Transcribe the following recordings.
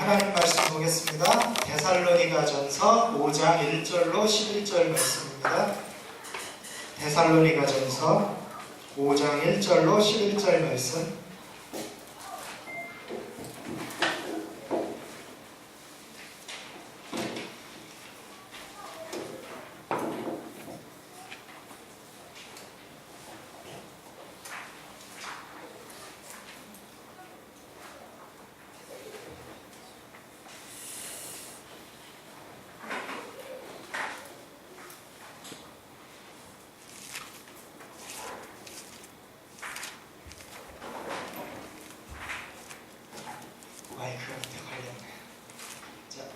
하나님 말씀 보겠습니다. 데살로니가전서 5장 1절로 11절 말씀입니다. 데살로니가전서 5장 1절로 11절 말씀.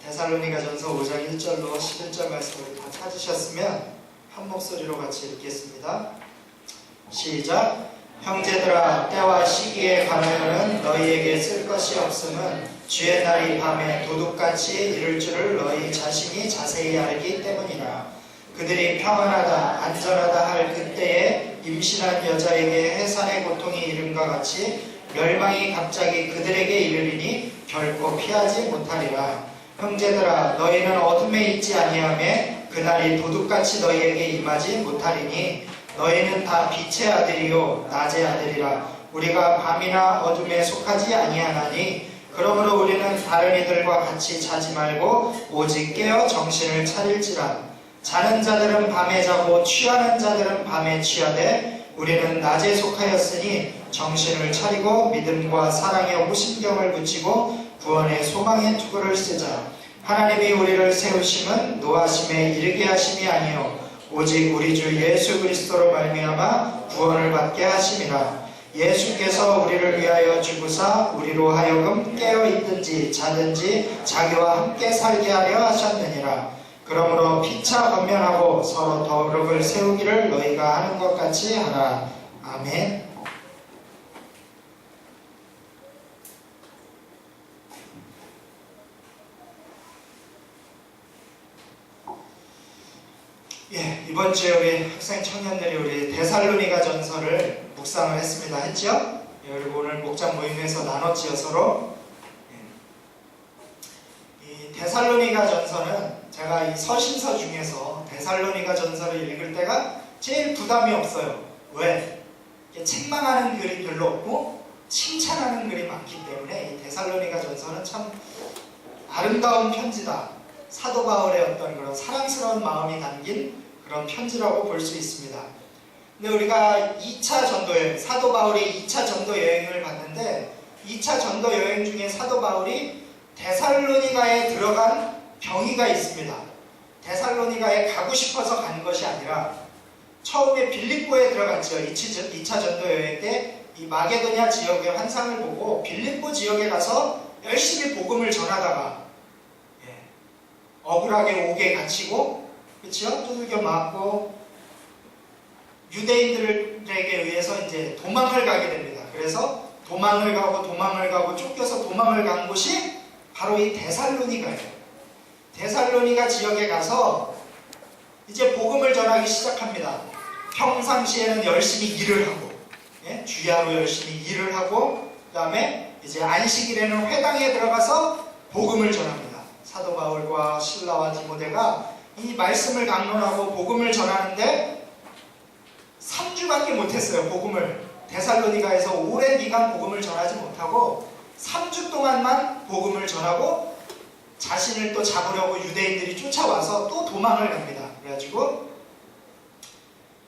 데살로니가전서 5장 1절로 11절 말씀을 다 찾으셨으면 한 목소리로 같이 읽겠습니다. 시작. 형제들아, 때와 시기에 관하여는 너희에게 쓸 것이 없음은 주의 날이 밤에 도둑같이 이를 줄을 너희 자신이 자세히 알기 때문이라. 그들이 평안하다 안전하다 할 그때에 임신한 여자에게 해산의 고통이 이름과 같이 멸망이 갑자기 그들에게 이르리니 결코 피하지 못하리라. 형제들아, 너희는 어둠에 있지 아니하매 그날이 도둑같이 너희에게 임하지 못하리니 너희는 다 빛의 아들이요 낮의 아들이라. 우리가 밤이나 어둠에 속하지 아니하나니 그러므로 우리는 다른 이들과 같이 자지 말고 오직 깨어 정신을 차릴지라. 자는 자들은 밤에 자고 취하는 자들은 밤에 취하되 우리는 낮에 속하였으니 정신을 차리고 믿음과 사랑에 호심경을 붙이고 구원의 소망의 투구를 쓰자. 하나님이 우리를 세우심은 노하심에 이르게 하심이 아니요 오직 우리 주 예수 그리스도로 말미암아 구원을 받게 하심이라. 예수께서 우리를 위하여 죽으사 우리로 하여금 깨어 있든지 자든지 자기와 함께 살게 하려 하셨느니라. 그러므로 피차 권면하고 서로 더럽을 세우기를 너희가 하는 것 같이 하라. 아멘. 이번 주에 우리 학생 청년들이 우리 데살로니가전서를 묵상을 했습니다. 했죠? 그리고 오늘 목장 모임에서 나눴지요, 서로. 이 데살로니가전서는 제가 이 서신서 중에서 데살로니가전서를 읽을 때가 제일 부담이 없어요. 왜? 책망하는 글이 별로 없고 칭찬하는 글이 많기 때문에 이 데살로니가전서는 참 아름다운 편지다. 사도 바울의 어떤 그런 사랑스러운 마음이 담긴 그런 편지라고 볼 수 있습니다. 근데 우리가 2차 전도 여행, 사도 바울이 2차 전도 여행을 갔는데 2차 전도 여행 중에 사도 바울이 데살로니가에 들어간 병이가 있습니다. 데살로니가에 가고 싶어서 간 것이 아니라 처음에 빌립보에 들어갔죠. 2차 전도 여행 때 이 마게도냐 지역의 환상을 보고 빌립보 지역에 가서 열심히 복음을 전하다가 억울하게 옥에 갇히고, 그렇죠? 두들겨 맞고 유대인들에게 의해서 이제 도망을 가게 됩니다. 그래서 도망을 가고 쫓겨서 도망을 간 곳이 바로 이 데살로니가예요. 데살로니가 지역에 가서 이제 복음을 전하기 시작합니다. 평상시에는 열심히 일을 하고, 주야로 열심히 일을 하고, 그 다음에 이제 안식일에는 회당에 들어가서 복음을 전합니다. 사도 바울과 실라와 디모데가 이 말씀을 강론하고 복음을 전하는데 3주밖에 못했어요. 복음을 데살로니가에서 오랜 기간 복음을 전하지 못하고 3주 동안만 복음을 전하고 자신을 또 잡으려고 유대인들이 쫓아와서 또 도망을 갑니다. 그래가지고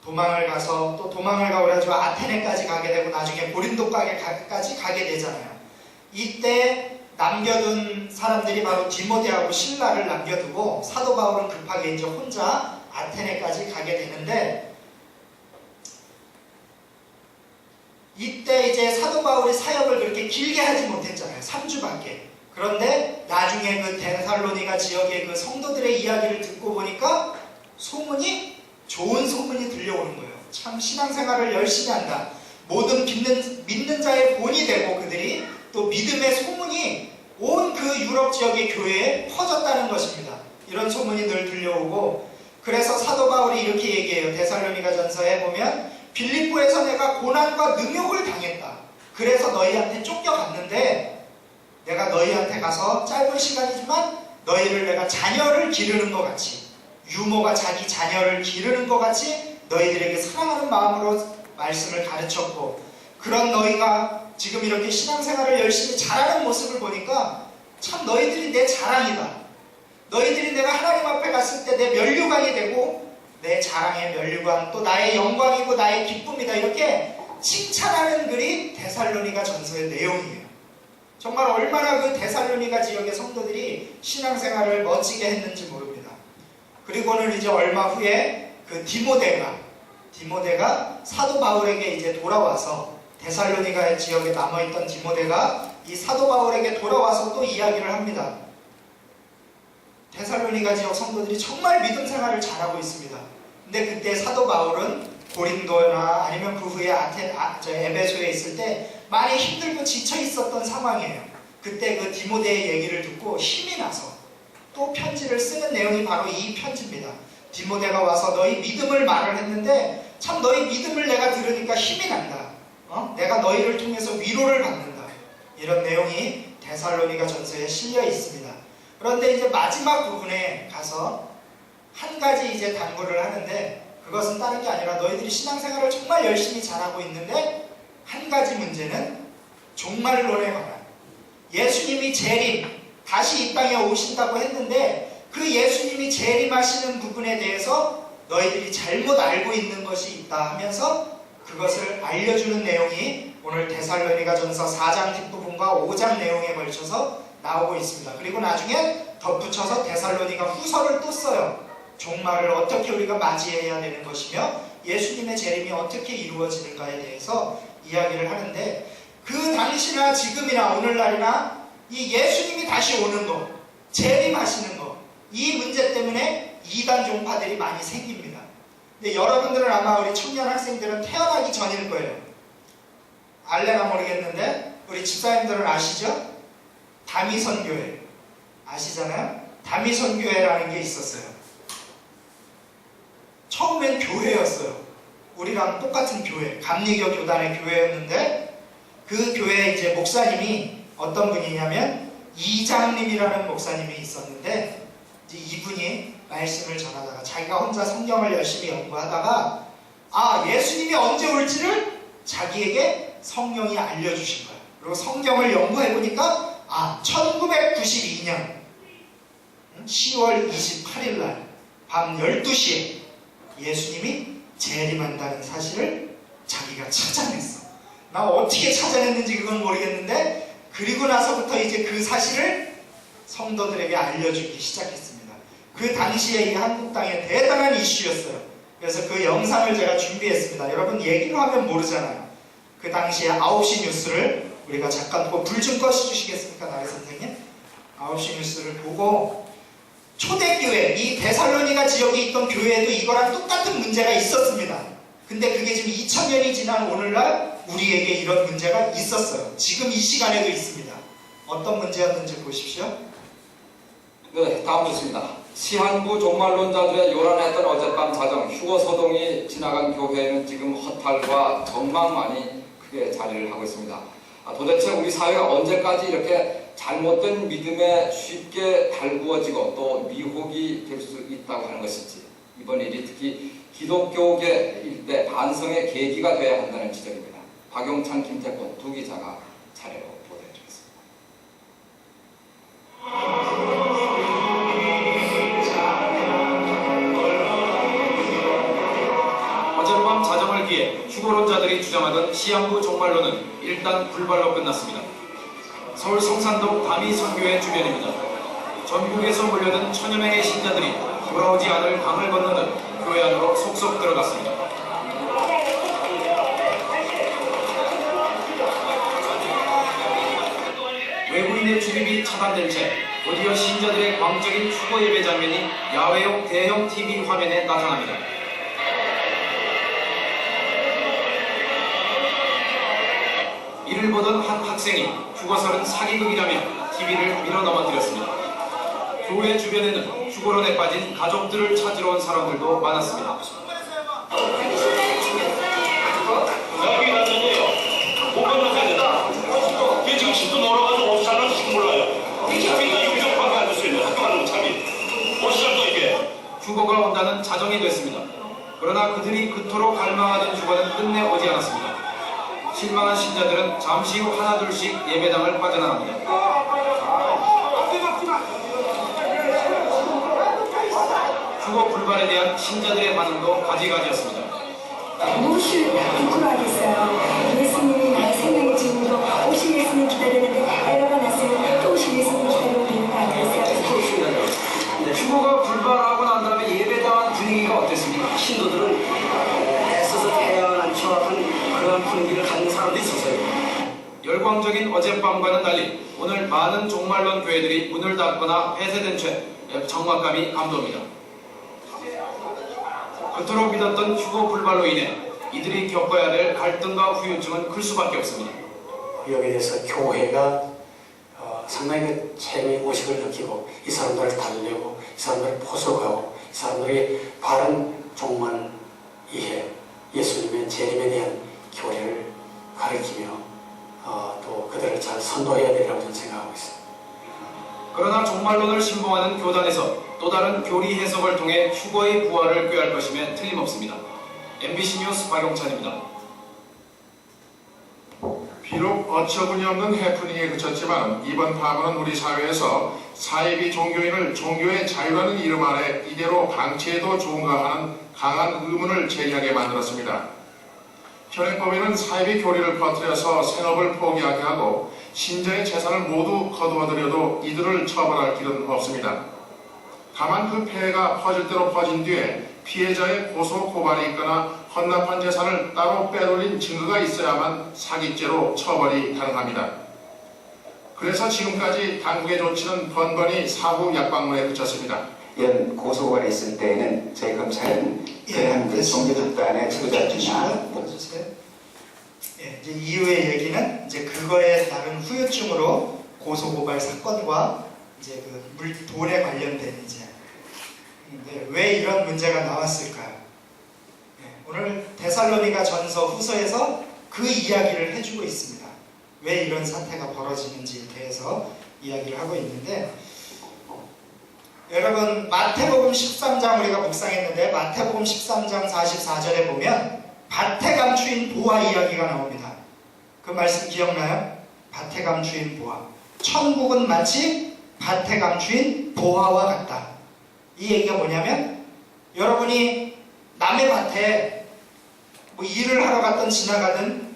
도망을 가고 그래가지고 아테네까지 가게 되고 나중에 고린도까지 가게 되잖아요. 이때 남겨둔 사람들이 바로 디모데하고 실라를 남겨두고 사도 바울은 급하게 이제 혼자 아테네까지 가게 되는데, 이때 이제 사도 바울이 사역을 그렇게 길게 하지 못했잖아요. 3주밖에. 그런데 나중에 그 데살로니가 지역의 그 성도들의 이야기를 듣고 보니까 좋은 소문이 들려오는 거예요. 참 신앙생활을 열심히 한다. 모든 믿는 자의 본이 되고 그들이 또 믿음의 소문이 온 그 유럽 지역의 교회에 퍼졌다는 것입니다. 이런 소문이 늘 들려오고, 그래서 사도 바울이 이렇게 얘기해요. 데살로니가전서에 보면 빌립보에서 내가 고난과 능욕을 당했다. 그래서 너희한테 쫓겨갔는데 내가 너희한테 가서 짧은 시간이지만 너희를 내가 자녀를 기르는 것 같이, 유모가 자기 자녀를 기르는 것 같이 너희들에게 사랑하는 마음으로 말씀을 가르쳤고, 그런 너희가 지금 이렇게 신앙생활을 열심히 잘하는 모습을 보니까 참 너희들이 내 자랑이다. 너희들이 내가 하나님 앞에 갔을 때 내 면류관이 되고 내 자랑의 면류관, 또 나의 영광이고 나의 기쁨이다. 이렇게 칭찬하는 글이 데살로니가 전서의 내용이에요. 정말 얼마나 그 데살로니가 지역의 성도들이 신앙생활을 멋지게 했는지 모릅니다. 그리고는 이제 얼마 후에 그 디모데가 사도 바울에게 이제 돌아와서, 데살로니가 지역에 남아있던 디모데가 이 사도 바울에게 돌아와서 또 이야기를 합니다. 데살로니가 지역 성도들이 정말 믿음 생활을 잘하고 있습니다. 근데 그때 사도 바울은 고린도나 아니면 그 후에 에베소에 있을 때 많이 힘들고 지쳐 있었던 상황이에요. 그때 그 디모데의 얘기를 듣고 힘이 나서 또 편지를 쓰는 내용이 바로 이 편지입니다. 디모데가 와서 너희 믿음을 말을 했는데 참 너희 믿음을 내가 들으니까 힘이 난다. 내가 너희를 통해서 위로를 받는다. 이런 내용이 데살로니가 전서에 실려 있습니다. 그런데 이제 마지막 부분에 가서 한 가지 이제 당부를 하는데, 그것은 다른 게 아니라 너희들이 신앙생활을 정말 열심히 잘하고 있는데 한 가지 문제는 종말론에 관한, 예수님이 재림, 다시 이 땅에 오신다고 했는데 그 예수님이 재림하시는 부분에 대해서 너희들이 잘못 알고 있는 것이 있다 하면서 그것을 알려주는 내용이 오늘 데살로니가 전서 4장 뒷부분과 5장 내용에 걸쳐서 나오고 있습니다. 그리고 나중에 덧붙여서 데살로니가 후서를 또 써요. 종말을 어떻게 우리가 맞이해야 되는 것이며 예수님의 재림이 어떻게 이루어지는가에 대해서 이야기를 하는데, 그 당시나 지금이나 오늘날이나 이 예수님이 다시 오는 것, 재림하시는 것, 이 문제 때문에 이단 종파들이 많이 생깁니다. 근데 여러분들은 아마 우리 청년 학생들은 태어나기 전일 거예요. 알래나 모르겠는데 우리 집사님들은 아시죠? 다미선교회 아시잖아요? 다미선교회라는 게 있었어요. 처음엔 교회였어요. 우리랑 똑같은 교회, 감리교 교단의 교회였는데 그 교회에 이제 목사님이 어떤 분이냐면 이장님이라는 목사님이 있었는데, 이제 이분이 말씀을 전하다가 자기가 혼자 성경을 열심히 연구하다가 예수님이 언제 올지를 자기에게 성령이 알려주신 거예요. 그리고 성경을 연구해보니까 1992년 10월 28일 날 밤 12시에 예수님이 재림한다는 사실을 자기가 찾아냈어. 나 어떻게 찾아냈는지 그건 모르겠는데, 그리고 나서부터 이제 그 사실을 성도들에게 알려주기 시작했습니다. 그 당시에 이 한국 땅에 대단한 이슈였어요. 그래서 그 영상을 제가 준비했습니다. 여러분 얘기로 하면 모르잖아요. 그 당시에 9시 뉴스를 우리가 잠깐 보고, 불 좀 꺼주시겠습니까, 나래 선생님? 9시 뉴스를 보고, 초대교회, 이 데살로니가 지역에 있던 교회에도 이거랑 똑같은 문제가 있었습니다. 근데 그게 지금 2000년이 지난 오늘날 우리에게 이런 문제가 있었어요. 지금 이 시간에도 있습니다. 어떤 문제였는지 보십시오. 네, 다음 뉴스입니다. 시한부 종말론자들의 요란했던 어젯밤 자정, 휴거 소동이 지나간 교회에는 지금 허탈과 절망만이 크게 자리를 하고 있습니다. 도대체 우리 사회가 언제까지 이렇게 잘못된 믿음에 쉽게 달구어지고 또 미혹이 될 수 있다고 하는 것인지, 이번 일이 특히 기독교계 일대 반성의 계기가 되어야 한다는 지적입니다. 박용찬, 김태권 두 기자가 차례로 보도해주겠습니다. 어젯밤 자정을 기해 휴거론자들이 주장하던 시한부 종말론은 일단 불발로 끝났습니다. 서울 성산동 다미선교회 주변입니다. 전국에서 몰려든 천여 명의 신자들이 돌아오지 않을 강을 건너듯 교회 안으로 속속 들어갔습니다. 외부인의 출입이 차단된 채 곧이어 신자들의 광적인 휴거 예배 장면이 야외용 대형 TV 화면에 나타납니다. 이를 보던 한 학생이 휴거설은 사기극이라며 TV를 밀어 넘어뜨렸습니다. 교회 주변에는 휴거론에 빠진 가족들을 찾으러 온 사람들도 많았습니다. 여기 왔는데요. 못 건너서야 된다. 이게 지금 집도 놀아가지고 옷 사는 식물 휴거가 온다는 자정이 됐습니다. 그러나 그들이 그토록 갈망하던 휴거는 끝내 오지 않았습니다. 실망한 신자들은 잠시 후 하나둘씩 예배당을 빠져나갑니다. 휴거 불발에 대한 신자들의 반응도 가지가지였습니다. 무엇을 부끄러워하겠어요. 예수님이 나의 생명의 주인이고 오실 예수님 기다리는데 에러가 났으면 또 오실 예수님 기다리면 되는 거 아니겠어요? 휴거가 불발하고 난 다음에 예배당한 분위기가 어땠습니까? 신도들은 애써서 태어난 추악한 그런 분위기를 갖는 사람도 있었어요. 열광적인 어젯밤과는 달리 오늘 많은 종말론 교회들이 문을 닫거나 폐쇄된 채 정막감이 감돕니다. 그토록 믿었던 휴거 불발로 인해 이들이 겪어야 될 갈등과 후유증은 클 수밖에 없습니다. 여기에 대해서 교회가 상당히 그 책임의식을 느끼고 이 사람들을 달래고 이 사람들을 포석하고 이 사람들이 바른 종말 이해, 예수님의 재림에 대한 교리를 가르치며 또 그들을 잘 선도해야 되리라고 저는 생각하고 있습니다. 그러나 종말론을 신봉하는 교단에서 또 다른 교리 해석을 통해 휴거의 부활을 꾀할 것임에 틀림없습니다. MBC 뉴스 박용찬입니다. 비록 어처구니없는 해프닝에 그쳤지만 이번 파문은 우리 사회에서 사이비 종교인을 종교의 자유라는 이름 아래 이대로 방치해도 좋은가 하는 강한 의문을 제기하게 만들었습니다. 현행법에는 사이비 교리를 퍼뜨려서 생업을 포기하게 하고 신자의 재산을 모두 거두어들여도 이들을 처벌할 길은 없습니다. 다만 그 폐해가 퍼질 대로 퍼진 뒤에 피해자의 고소 고발이 있거나 헌납한 재산을 따로 빼돌린 증거가 있어야만 사기죄로 처벌이 가능합니다. 그래서 지금까지 당국의 조치는 번번이 사후 약방문에 그쳤습니다. 이런 고소고발이 있을 때에는 저희 검찰은 그러한 그 종교집단의 지도자들이나 이제 이후의 얘기는 이제 그거에 따른 후유증으로 고소고발 사건과 이제 그 돈에 관련된 이제 왜 이런 문제가 나왔을까요? 오늘 데살로니가 전서 후서에서 그 이야기를 해주고 있습니다. 왜 이런 사태가 벌어지는지에 대해서 이야기를 하고 있는데, 여러분 마태복음 13장 우리가 묵상했는데 마태복음 13장 44절에 보면 밭에 감추인 보화 이야기가 나옵니다. 그 말씀 기억나요? 밭에 감추인 보화. 천국은 마치 밭에 감추인 보화와 같다. 이 얘기가 뭐냐면, 여러분이 남의 밭에 뭐 일을 하러 갔던 지나가던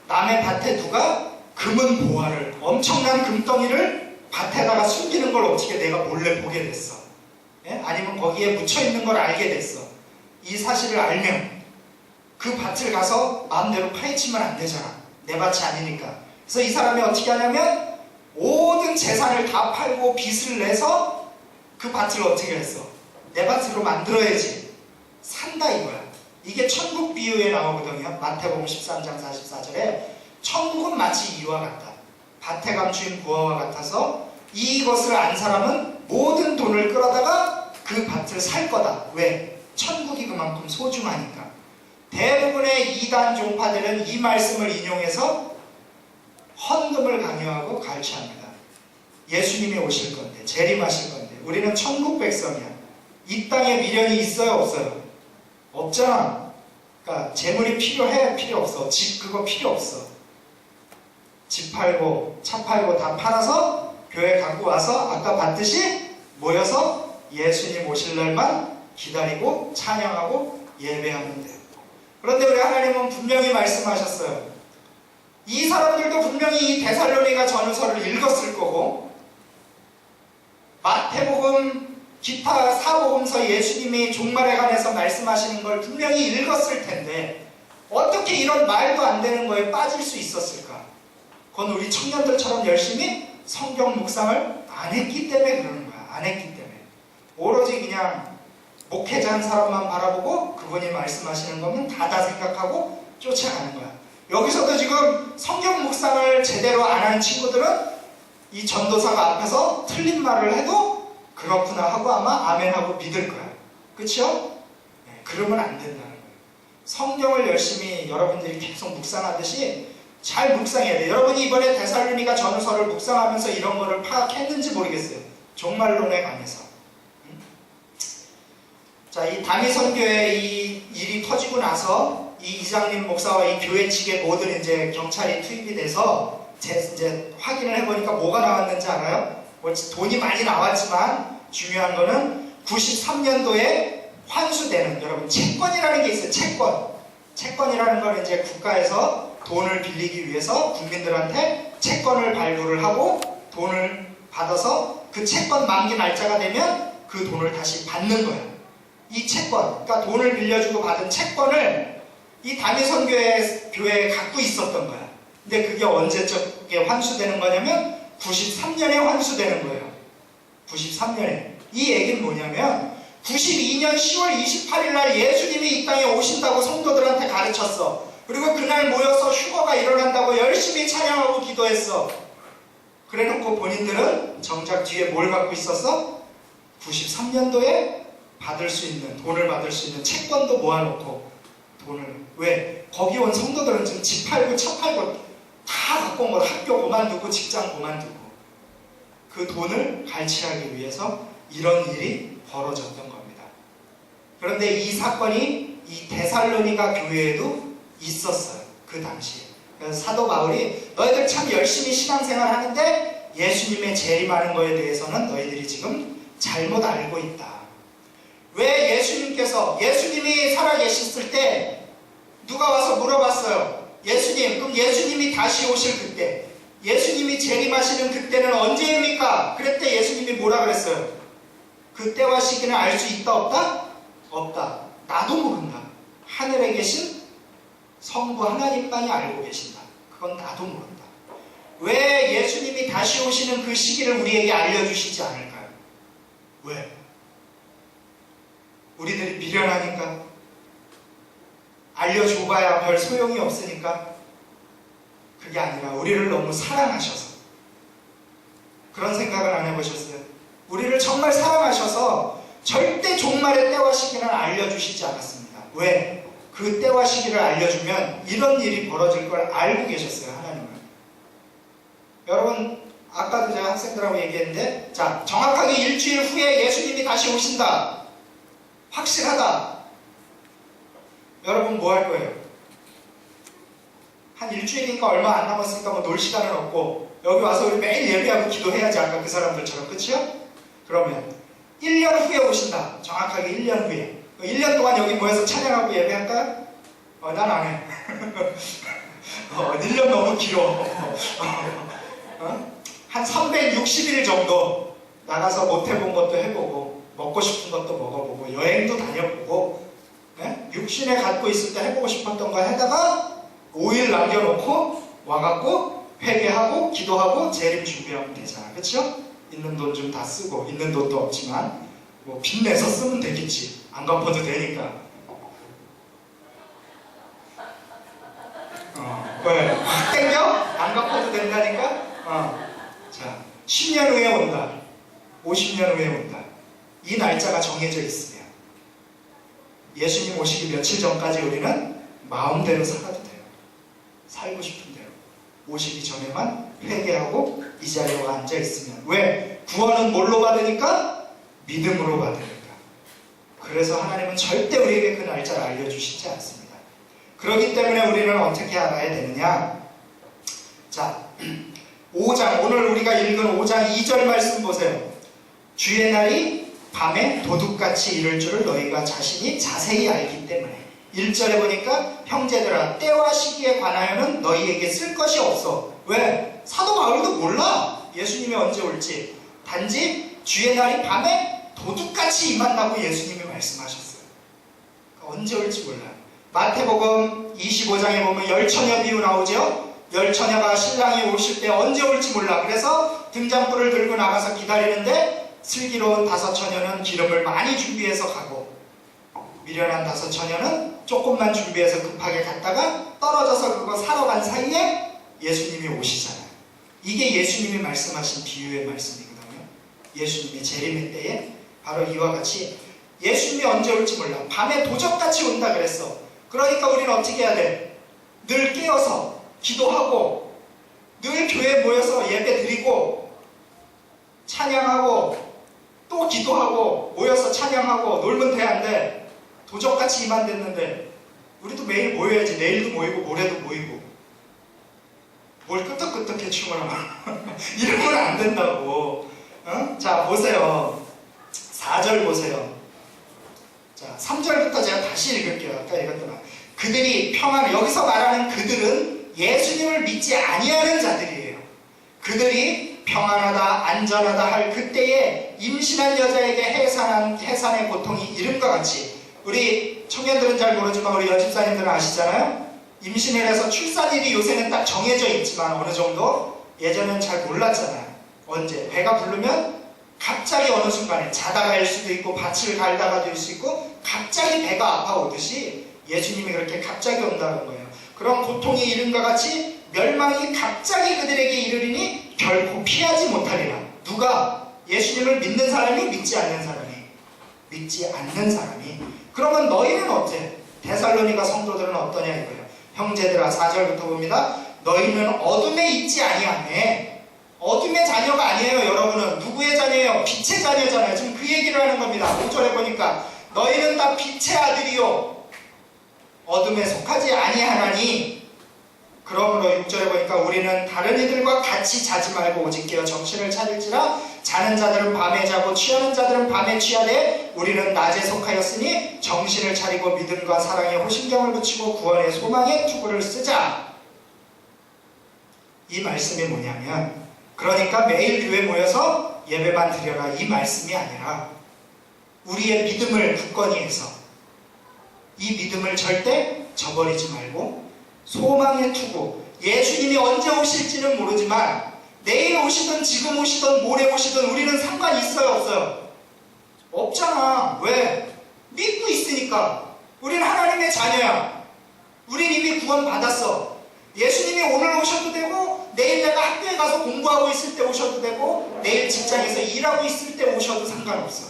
남의 밭에 누가 금은 보화를, 엄청난 금덩이를 밭에다가 숨기는 걸 어떻게 내가 몰래 보게 됐어. 예? 아니면 거기에 묻혀있는 걸 알게 됐어. 이 사실을 알면 그 밭을 가서 마음대로 파헤치면 안 되잖아. 내 밭이 아니니까. 그래서 이 사람이 어떻게 하냐면 모든 재산을 다 팔고 빚을 내서 그 밭을 어떻게 했어? 내 밭으로 만들어야지. 산다 이거야. 이게 천국 비유에 나오거든요. 마태복음 13장 44절에 천국은 마치 이와 같다. 밭에 감추인 부화와 같아서 이것을 안 사람은 모든 돈을 끌어다가 그 밭을 살 거다. 왜? 천국이 그만큼 소중하니까. 대부분의 이단 종파들은 이 말씀을 인용해서 헌금을 강요하고 갈취합니다. 예수님이 오실 건데, 재림하실 건데, 우리는 천국 백성이야. 이 땅에 미련이 있어요, 없어요? 없잖아. 그러니까 재물이 필요해? 필요 없어. 집 그거 필요 없어. 집 팔고 차 팔고 다 팔아서 교회 갖고 와서 아까 봤듯이 모여서 예수님 오실 날만 기다리고 찬양하고 예배하면 돼요. 그런데 우리 하나님은 분명히 말씀하셨어요. 이 사람들도 분명히 이 데살로니가 전서를 읽었을 거고, 마태복음 기타 사복음서 예수님이 종말에 관해서 말씀하시는 걸 분명히 읽었을 텐데 어떻게 이런 말도 안 되는 거에 빠질 수 있었을까? 그건 우리 청년들처럼 열심히 성경 묵상을 안 했기 때문에 그러는 거야. 안 했기 때문에. 오로지 그냥 목회자 한 사람만 바라보고 그분이 말씀하시는 거면 다다 생각하고 쫓아가는 거야. 여기서도 지금 성경 묵상을 제대로 안 한 친구들은 이 전도사가 앞에서 틀린 말을 해도 그렇구나 하고 아마 아멘하고 믿을 거야. 그쵸? 네, 그러면 안 된다는 거예요. 성경을 열심히 여러분들이 계속 묵상하듯이 잘 묵상해야 돼요. 여러분이 이번에 데살로니가 전서를 묵상하면서 이런 거를 파악했는지 모르겠어요. 종말론에 관해서. 자, 이 다미선교회 이 일이 터지고 나서 이 이장님 목사와 이 교회 측의 모든 이제 경찰이 투입이 돼서 이제 확인을 해보니까 뭐가 나왔는지 알아요? 뭐 돈이 많이 나왔지만 중요한 거는 93년도에 환수되는, 여러분 채권이라는 게 있어요. 채권이라는 건 이제 국가에서 돈을 빌리기 위해서 국민들한테 채권을 발부를 하고 돈을 받아서 그 채권 만기 날짜가 되면 그 돈을 다시 받는 거예요. 이 채권, 그러니까 돈을 빌려주고 받은 채권을 이 다미선교회에 갖고 있었던 거야. 근데 그게 언제적에 환수되는 거냐면 93년에 환수되는 거예요. 93년에. 이 얘기는 뭐냐면 92년 10월 28일 날 예수님이 이 땅에 오신다고 성도들한테 가르쳤어. 그리고 그날 모여서 휴거가 일어난다고 열심히 찬양하고 기도했어. 그래놓고 본인들은 정작 뒤에 뭘 갖고 있었어? 93년도에 받을 수 있는, 돈을 받을 수 있는 채권도 모아놓고 돈을, 왜? 거기 온 성도들은 지금 집 팔고 차 팔고 다 갖고 온 거야. 학교 그만두고 직장 그만두고. 그 돈을 갈취하기 위해서 이런 일이 벌어졌던 겁니다. 그런데 이 사건이 이 데살로니가 교회에도 있었어요. 그 당시에. 그래서 사도 바울이 너희들 참 열심히 신앙생활 하는데 예수님의 재림하는 거에 대해서는 너희들이 지금 잘못 알고 있다. 왜 예수님이 살아계셨을 때 누가 와서 물어봤어요. 예수님, 그럼 예수님이 다시 오실 그때, 예수님이 재림하시는 그때는 언제입니까? 그랬더니 예수님이 뭐라 그랬어요? 그때와 시기는 알 수 있다 없다? 없다. 나도 모른다. 하늘에 계신 성부 하나님만이 알고 계신다. 그건 나도 모른다. 왜 예수님이 다시 오시는 그 시기를 우리에게 알려주시지 않을까요? 왜? 우리들이 미련하니까? 알려줘봐야 별 소용이 없으니까? 그게 아니라 우리를 너무 사랑하셔서. 그런 생각을 안 해보셨어요? 우리를 정말 사랑하셔서 절대 종말의 때와 시기는 알려주시지 않았습니다. 왜? 그 때와 시기를 알려주면 이런 일이 벌어질 걸 알고 계셨어요. 하나님은. 여러분, 아까도 제가 학생들하고 얘기했는데, 자, 정확하게 일주일 후에 예수님이 다시 오신다. 확실하다. 여러분 뭐 할 거예요? 한 일주일이니까 얼마 안 남았으니까 뭐 놀 시간은 없고 여기 와서 우리 매일 예배하고 기도해야지. 아까 그 사람들처럼. 그치요? 그러면 1년 후에 오신다. 정확하게 1년 후에. 1년 동안 여기 모여서 찬양하고 예배할까요? 난 안 해. 1년 너무 길어. 한 360일 정도 나가서 못 해본 것도 해보고 먹고 싶은 것도 먹어보고 여행도 다녀보고, 네? 육신에 갖고 있을 때 해보고 싶었던 거 해다가 5일 남겨놓고 와갖고 회개하고 기도하고 재림 준비하면 되잖아. 그쵸? 있는 돈 좀 다 쓰고, 있는 돈도 없지만 뭐 빚내서 쓰면 되겠지. 안 갚아도 되니까. 왜? 확 땡겨? 안 갚아도 된다니까? 자, 10년 후에 온다. 50년 후에 온다. 이 날짜가 정해져 있으면 예수님 오시기 며칠 전까지 우리는 마음대로 살아도 돼요. 살고 싶은 대로. 오시기 전에만 회개하고 이 자리에 앉아 있으면. 왜? 구원은 뭘로 받으니까? 믿음으로 받으니까. 그래서 하나님은 절대 우리에게 그 날짜를 알려주시지 않습니다. 그렇기 때문에 우리는 어떻게 알아야 되느냐? 자, 5장, 오늘 우리가 읽은 5장 2절 말씀 보세요. 주의 날이 밤에 도둑같이 이를 줄을 너희가 자신이 자세히 알기 때문에. 1절에 보니까 형제들아 때와 시기에 관하여는 너희에게 쓸 것이 없어. 왜? 사도 바울도 몰라. 예수님이 언제 올지. 단지 주의 날이 밤에 도둑같이 임한다고 예수님이 말씀하셨어요. 그러니까 언제 올지 몰라요. 마태복음 25장에 보면 열처녀 비유 나오죠. 열처녀가 신랑이 오실 때 언제 올지 몰라. 그래서 등잔불을 들고 나가서 기다리는데 슬기로운 5처녀는 기름을 많이 준비해서 가고 미련한 5처녀는 조금만 준비해서 급하게 갔다가 떨어져서 그거 사러 간 사이에 예수님이 오시잖아요. 이게 예수님이 말씀하신 비유의 말씀이거든요. 예수님이 재림의 때에 바로 이와 같이 예수님이 언제 올지 몰라. 밤에 도적같이 온다 그랬어. 그러니까 우리는 어떻게 해야 돼? 늘 깨어서 기도하고 늘 교회에 모여서 예배 드리고 찬양하고 또 기도하고 모여서 찬양하고 놀면 돼 안 돼? 도적같이 이만 됐는데 우리도 매일 모여야지. 내일도 모이고 모레도 모이고. 뭘 끄떡끄떡해 춤을 이러면 안 된다고. 자 보세요. 4절 보세요. 자 3절부터 제가 다시 읽을게요. 아까 읽었던 그들이 평안, 여기서 말하는 그들은 예수님을 믿지 아니하는 자들이에요. 그들이 평안하다 안전하다 할 그때에 임신한 여자에게 해산의 고통이 이름과 같이, 우리 청년들은 잘 모르지만 우리 여집사님들은 아시잖아요. 임신을 해서 출산일이 요새는 딱 정해져 있지만 어느 정도, 예전엔 잘 몰랐잖아요. 언제 배가 부르면 갑자기 어느 순간에 자다가일 수도 있고 밭을 갈다가 될 수 있고 갑자기 배가 아파오듯이 예수님이 그렇게 갑자기 온다는 거예요. 그런 고통이 이름과 같이 멸망이 갑자기 그들에게 이르리니 결코 피하지 못하리라. 누가? 예수님을 믿는 사람이, 믿지 않는 사람이? 믿지 않는 사람이. 그러면 너희는 어때? 데살로니가 성도들은 어떠냐 이거예요. 형제들아, 4절부터 봅니다. 너희는 어둠에 있지 아니하네. 어둠의 자녀가 아니에요. 여러분은 누구의 자녀예요? 빛의 자녀잖아요. 지금 그 얘기를 하는 겁니다. 5절에 보니까 너희는 다 빛의 아들이요 어둠에 속하지 아니하나니. 그러므로 6절에 보니까 우리는 다른 이들과 같이 자지 말고 오직 깨어 정신을 차릴지라. 자는 자들은 밤에 자고 취하는 자들은 밤에 취하되 우리는 낮에 속하였으니 정신을 차리고 믿음과 사랑에 호심경을 붙이고 구원의 소망의 투구를 쓰자. 이 말씀이 뭐냐면, 그러니까 매일 교회 모여서 예배만 드려라 이 말씀이 아니라 우리의 믿음을 굳건히 해서 이 믿음을 절대 저버리지 말고 소망의 투구, 예수님이 언제 오실지는 모르지만 내일 오시든 지금 오시든 모레 오시든 우리는 상관이 있어요 없어요? 없잖아. 왜? 믿고 있으니까. 우린 하나님의 자녀야. 우린 이미 구원 받았어. 예수님이 오늘 오셔도 되고 내일 내가 학교에 가서 공부하고 있을 때 오셔도 되고 내일 직장에서 일하고 있을 때 오셔도 상관없어.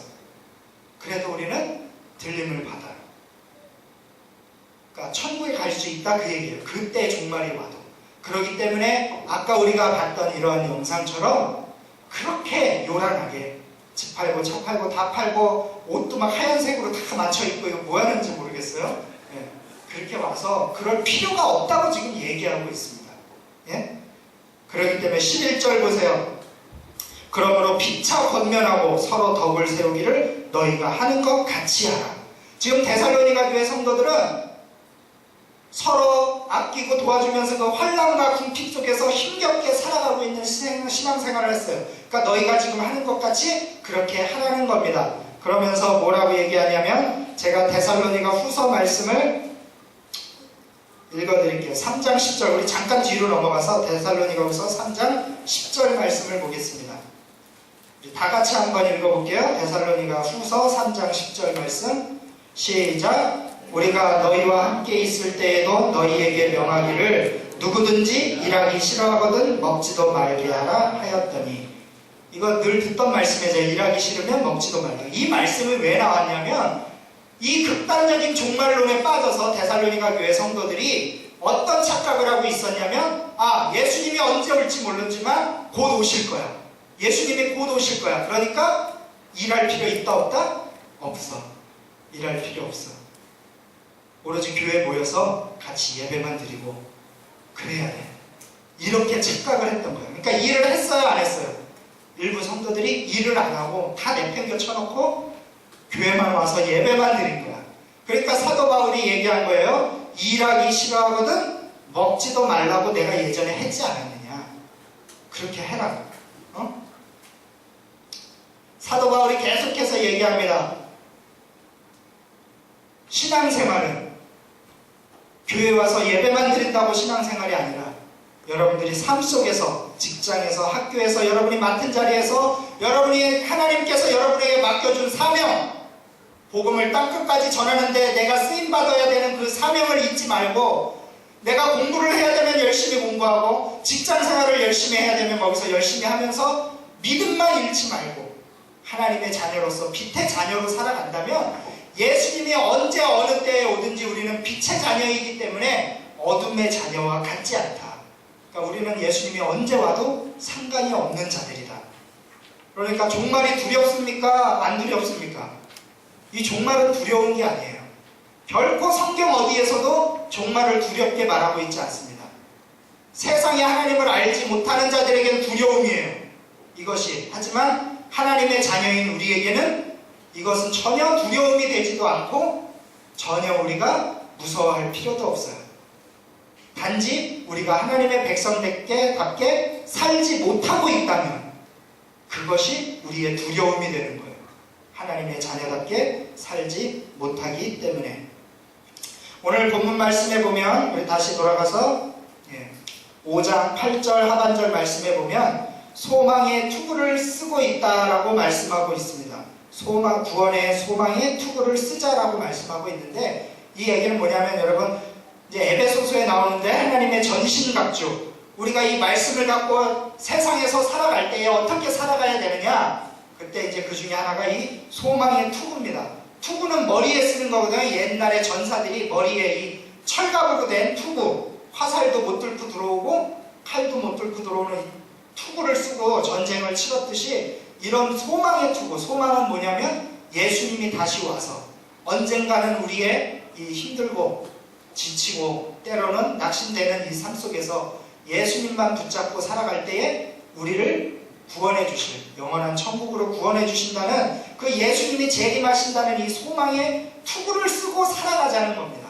그래도 우리는 들림을 받아요. 그러니까 천국에 갈 수 있다 그 얘기예요. 그때 종말이 와도. 그렇기 때문에 아까 우리가 봤던 이러한 영상처럼 그렇게 요란하게 집 팔고 차 팔고 다 팔고 옷도 막 하얀색으로 다 맞춰 입고 이거 뭐 하는지 모르겠어요. 예. 그렇게 와서 그럴 필요가 없다고 지금 얘기하고 있습니다. 예? 그렇기 때문에 11절 보세요. 그러므로 피차 권면하고 서로 덕을 세우기를 너희가 하는 것 같이 하라. 지금 데살로니가 교회 성도들은 서로 아끼고 도와주면서 그 환난과 궁핍 속에서 힘겹게 살아가고 있는 신앙생활을 했어요. 그러니까 너희가 지금 하는 것 같이 그렇게 하라는 겁니다. 그러면서 뭐라고 얘기하냐면, 제가 데살로니가 후서 말씀을 읽어드릴게요. 3장 10절, 우리 잠깐 뒤로 넘어가서 데살로니가 후서 3장 10절 말씀을 보겠습니다. 우리 다 같이 한번 읽어볼게요. 데살로니가 후서 3장 10절 말씀 시작. 우리가 너희와 함께 있을 때에도 너희에게 명하기를 누구든지 일하기 싫어하거든 먹지도 말게 하라 하였더니. 이거 늘 듣던 말씀이죠. 일하기 싫으면 먹지도 말라. 이 말씀이 왜 나왔냐면, 이 극단적인 종말론에 빠져서 데살로니가 교회 성도들이 어떤 착각을 하고 있었냐면, 예수님이 언제 올지 모르지만 곧 오실 거야. 예수님이 곧 오실 거야. 그러니까 일할 필요 있다 없다? 없어. 일할 필요 없어. 오로지 교회에 모여서 같이 예배만 드리고 그래야 돼. 이렇게 착각을 했던 거예요. 그러니까 일을 했어요 안 했어요? 일부 성도들이 일을 안 하고 다 내팽겨 쳐놓고 교회만 와서 예배만 드린 거야. 그러니까 사도 바울이 얘기한 거예요. 일하기 싫어하거든 먹지도 말라고 내가 예전에 했지 않았느냐. 그렇게 해라. 사도 바울이 계속해서 얘기합니다. 신앙생활은 교회 와서 예배만 드린다고 신앙생활이 아니라 여러분들이 삶 속에서, 직장에서, 학교에서, 여러분이 맡은 자리에서 여러분이 하나님께서 여러분에게 맡겨준 사명, 복음을 땅끝까지 전하는데 내가 쓰임받아야 되는 그 사명을 잊지 말고, 내가 공부를 해야 되면 열심히 공부하고 직장생활을 열심히 해야 되면 거기서 열심히 하면서 믿음만 잃지 말고 하나님의 자녀로서 빛의 자녀로 살아간다면 예수님이 언제 어느 때에 오든지 우리는 빛의 자녀이기 때문에 어둠의 자녀와 같지 않다. 그러니까 우리는 예수님이 언제 와도 상관이 없는 자들이다. 그러니까 종말이 두렵습니까? 안 두렵습니까? 이 종말은 두려운 게 아니에요. 결코 성경 어디에서도 종말을 두렵게 말하고 있지 않습니다. 세상이 하나님을 알지 못하는 자들에게는 두려움이에요. 이것이. 하지만 하나님의 자녀인 우리에게는 이것은 전혀 두려움이 되지도 않고 전혀 우리가 무서워할 필요도 없어요. 단지 우리가 하나님의 백성답게 살지 못하고 있다면 그것이 우리의 두려움이 되는 거예요. 하나님의 자녀답게 살지 못하기 때문에. 오늘 본문 말씀에 보면 우리 다시 돌아가서 5장 8절 하반절 말씀에 보면 소망의 투구를 쓰고 있다라고 말씀하고 있습니다. 구원의 소망의 투구를 쓰자라고 말씀하고 있는데 이 얘기는 뭐냐면 여러분 이제 에베소서에 나오는데 하나님의 전신갑주 우리가 이 말씀을 갖고 세상에서 살아갈 때에 어떻게 살아가야 되느냐 그때 이제 그 중에 하나가 이 소망의 투구입니다. 투구는 머리에 쓰는 거거든요. 옛날에 전사들이 머리에 이 철갑으로 된 투구 화살도 못 뚫고 들어오고 칼도 못 뚫고 들어오는 투구를 쓰고 전쟁을 치렀듯이 이런 소망의 투구 소망은 뭐냐면 예수님이 다시 와서 언젠가는 우리의 이 힘들고 지치고 때로는 낙심되는 이 삶 속에서 예수님만 붙잡고 살아갈 때에 우리를 구원해 주실 영원한 천국으로 구원해 주신다는 그 예수님이 재림하신다는 이 소망의 투구를 쓰고 살아가자는 겁니다.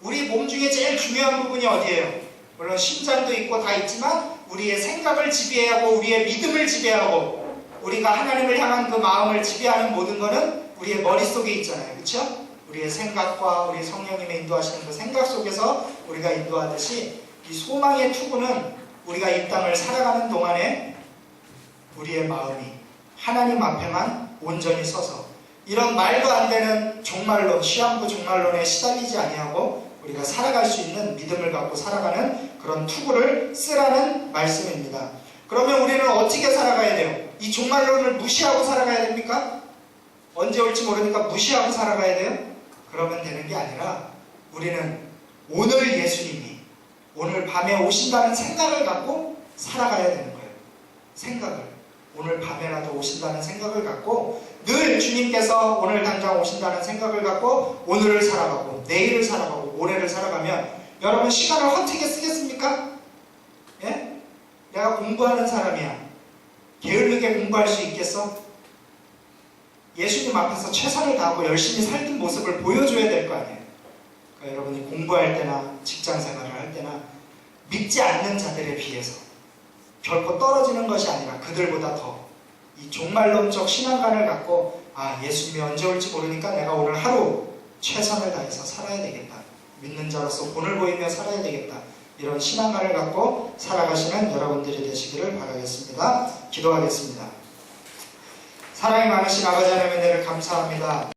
우리 몸 중에 제일 중요한 부분이 어디예요? 물론 심장도 있고 다 있지만 우리의 생각을 지배하고 우리의 믿음을 지배하고 우리가 하나님을 향한 그 마음을 지배하는 모든 것은 우리의 머릿속에 있잖아요. 그렇죠? 우리의 생각과 우리 성령님의 인도하시는 그 생각 속에서 우리가 인도하듯이 이 소망의 투구는 우리가 이 땅을 살아가는 동안에 우리의 마음이 하나님 앞에만 온전히 서서 이런 말도 안 되는 종말론, 시한부 종말론에 시달리지 아니하고 우리가 살아갈 수 있는 믿음을 갖고 살아가는 그런 투구를 쓰라는 말씀입니다. 그러면 우리는 어떻게 살아가야 돼요? 이 종말론을 무시하고 살아가야 됩니까? 언제 올지 모르니까 무시하고 살아가야 돼요? 그러면 되는 게 아니라 우리는 오늘 예수님이 오늘 밤에 오신다는 생각을 갖고 살아가야 되는 거예요. 생각을. 오늘 밤에라도 오신다는 생각을 갖고 늘 주님께서 오늘 당장 오신다는 생각을 갖고 오늘을 살아가고 내일을 살아가고 올해를 살아가면 여러분 시간을 허투루게 쓰겠습니까? 예? 내가 공부하는 사람이야. 게으르게 공부할 수 있겠어? 예수님 앞에서 최선을 다하고 열심히 살던 모습을 보여줘야 될 거 아니에요. 그러니까 여러분이 공부할 때나 직장생활을 할 때나 믿지 않는 자들에 비해서 결코 떨어지는 것이 아니라 그들보다 더 이 종말론적 신앙관을 갖고 예수님이 언제 올지 모르니까 내가 오늘 하루 최선을 다해서 살아야 되겠다. 믿는 자로서 본을 보이며 살아야 되겠다. 이런 신앙관을 갖고 살아가시는 여러분들이 되시기를 바라겠습니다. 기도하겠습니다. 사랑이 많으신 아버지 하나님 은혜를 감사합니다.